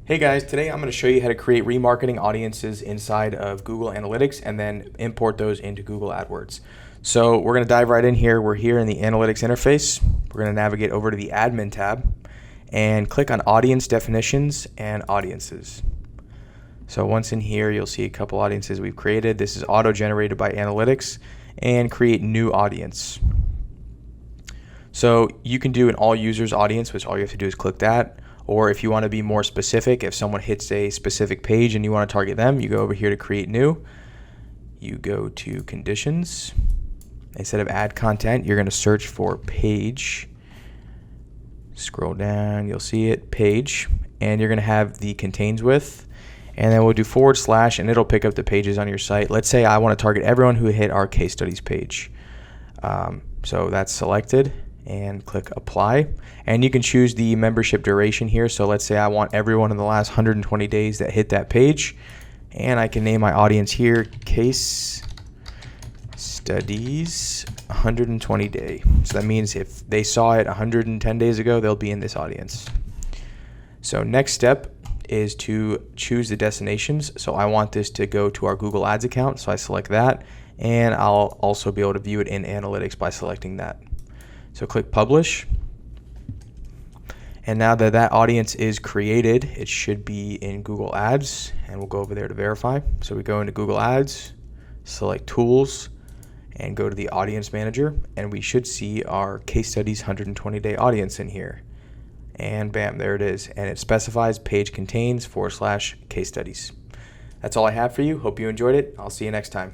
Hey guys, today I'm going to show you how to create remarketing audiences inside of Google Analytics and then import those into Google AdWords. So we're going to dive right in here. We're here in the Analytics interface. We're going to navigate over to the Admin tab and click on Audience Definitions and Audiences. So once in here, you'll see a couple audiences we've created. This is auto-generated by Analytics, and create new audience. So you can do an all users audience, which all you have to do is click that. Or if you want to be more specific, if someone hits a specific page and you want to target them, you go over here to create new. You go to conditions. Instead of add content, you're going to search for page. Scroll down, you'll see it, page. And you're going to have the contains with. And then we'll do / and it'll pick up the pages on your site. Let's say I want to target everyone who hit our case studies page. So that's selected. And click apply, and you can choose the membership duration here. So let's say I want everyone in the last 120 days that hit that page, and I can name my audience here case studies 120 day. So that means if they saw it 110 days ago, they'll be in this audience. So next step is to choose the destinations. So I want this to go to our Google Ads account, so I select that, and I'll also be able to view it in Analytics by selecting that. So click publish, and now that audience is created, it should be in Google Ads, and we'll go over there to verify. So we go into Google Ads, select tools, and go to the audience manager, and we should see our case studies 120-day audience in here. And bam, there it is, and it specifies page contains / case studies. That's all I have for you. Hope you enjoyed it. I'll see you next time.